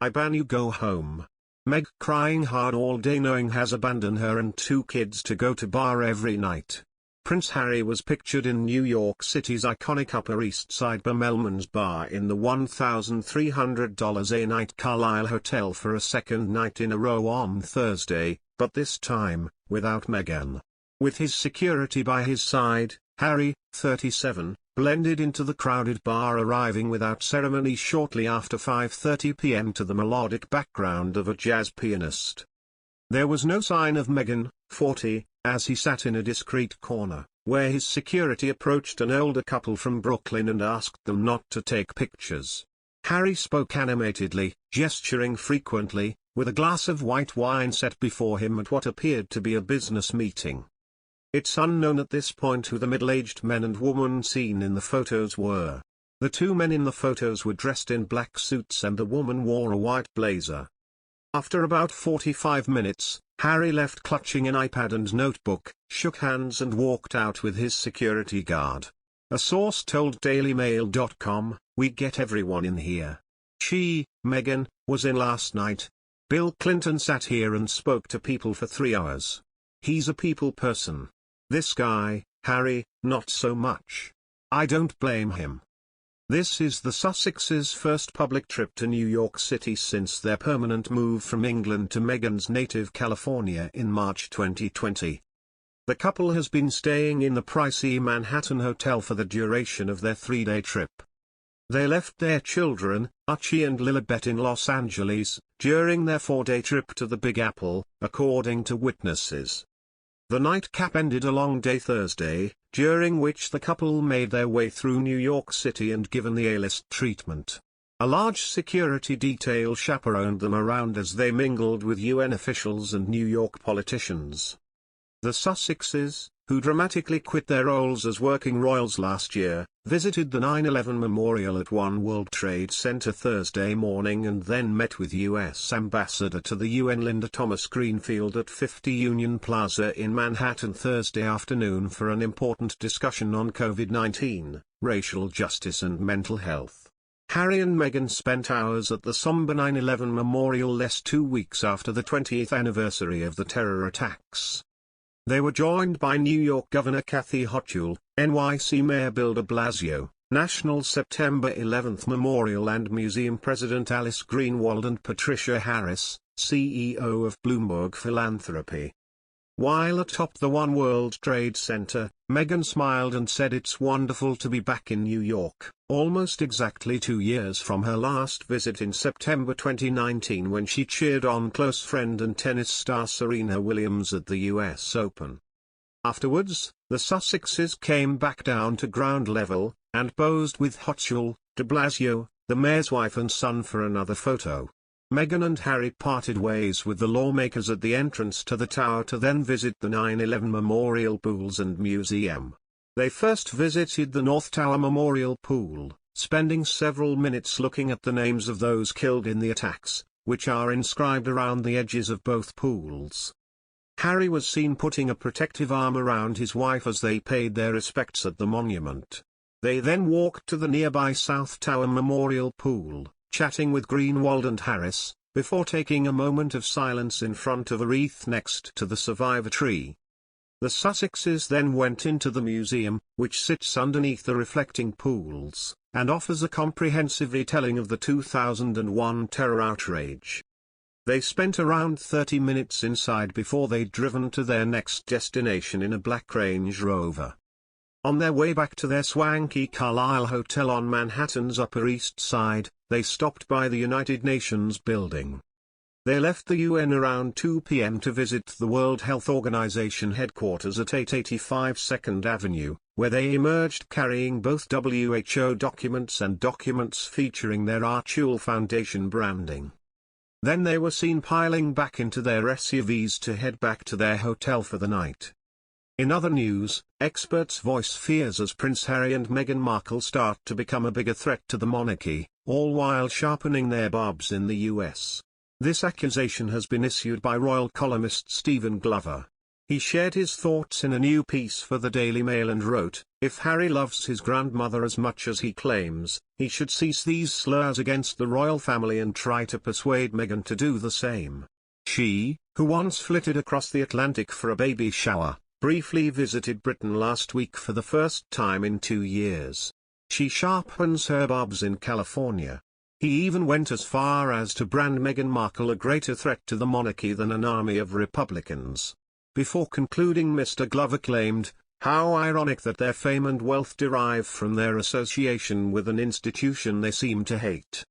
I ban you, go home. Meg crying hard all day knowing has abandoned her and two kids to go to bar every night. Prince Harry was pictured in New York City's iconic Upper East Side Melman's Bar in the $1,300 a night Carlisle Hotel for a second night in a row on Thursday, but this time, without Meghan. With his security by his side, Harry, 37, blended into the crowded bar, arriving without ceremony shortly after 5:30 p.m. to the melodic background of a jazz pianist. There was no sign of Meghan, 40, as he sat in a discreet corner, where his security approached an older couple from Brooklyn and asked them not to take pictures. Harry spoke animatedly, gesturing frequently, with a glass of white wine set before him at what appeared to be a business meeting. It's unknown at this point who the middle-aged men and woman seen in the photos were. The two men in the photos were dressed in black suits and the woman wore a white blazer. After about 45 minutes, Harry left clutching an iPad and notebook, shook hands and walked out with his security guard. A source told DailyMail.com, "We get everyone in here. She, Meghan, was in last night. Bill Clinton sat here and spoke to people for 3 hours. He's a people person. This guy, Harry, not so much. I don't blame him." This is the Sussexes' first public trip to New York City since their permanent move from England to Meghan's native California in March 2020. The couple has been staying in the pricey Manhattan hotel for the duration of their 3-day trip. They left their children, Archie and Lilibet, in Los Angeles during their 4-day trip to the Big Apple, according to witnesses. The nightcap ended a long day Thursday, during which the couple made their way through New York City and given the A-list treatment. A large security detail chaperoned them around as they mingled with UN officials and New York politicians. The Sussexes, who dramatically quit their roles as working royals last year, visited the 9/11 memorial at One World Trade Center Thursday morning and then met with U.S. Ambassador to the UN Linda Thomas-Greenfield at 50 Union Plaza in Manhattan Thursday afternoon for an important discussion on COVID-19, racial justice and mental health. Harry and Meghan spent hours at the somber 9/11 memorial less 2 weeks after the 20th anniversary of the terror attacks. They were joined by New York Governor Kathy Hochul, NYC Mayor Bill de Blasio, National September 11th Memorial and Museum President Alice Greenwald and Patricia Harris, CEO of Bloomberg Philanthropy. While atop the One World Trade Center, Meghan smiled and said it's wonderful to be back in New York, almost exactly 2 years from her last visit in September 2019 when she cheered on close friend and tennis star Serena Williams at the US Open. Afterwards, the Sussexes came back down to ground level, and posed with Hochul, de Blasio, the mayor's wife and son for another photo. Meghan and Harry parted ways with the lawmakers at the entrance to the tower to then visit the 9/11 Memorial Pools and Museum. They first visited the North Tower Memorial Pool, spending several minutes looking at the names of those killed in the attacks, which are inscribed around the edges of both pools. Harry was seen putting a protective arm around his wife as they paid their respects at the monument. They then walked to the nearby South Tower Memorial Pool, chatting with Greenwald and Harris, before taking a moment of silence in front of a wreath next to the survivor tree. The Sussexes then went into the museum, which sits underneath the reflecting pools, and offers a comprehensive retelling of the 2001 terror outrage. They spent around 30 minutes inside before they'd driven to their next destination in a black Range Rover. On their way back to their swanky Carlisle Hotel on Manhattan's Upper East Side, they stopped by the United Nations building. They left the UN around 2 p.m. to visit the World Health Organization headquarters at 885 2nd Avenue, where they emerged carrying both WHO documents and documents featuring their Archul Foundation branding. Then they were seen piling back into their SUVs to head back to their hotel for the night. In other news, experts voice fears as Prince Harry and Meghan Markle start to become a bigger threat to the monarchy, all while sharpening their barbs in the US. This accusation has been issued by royal columnist Stephen Glover. He shared his thoughts in a new piece for the Daily Mail and wrote, "If Harry loves his grandmother as much as he claims, he should cease these slurs against the royal family and try to persuade Meghan to do the same." She, who once flitted across the Atlantic for a baby shower, briefly visited Britain last week for the first time in 2 years. She sharpens her barbs in California. He even went as far as to brand Meghan Markle a greater threat to the monarchy than an army of Republicans. Before concluding, Mr. Glover claimed, "How ironic that their fame and wealth derive from their association with an institution they seem to hate."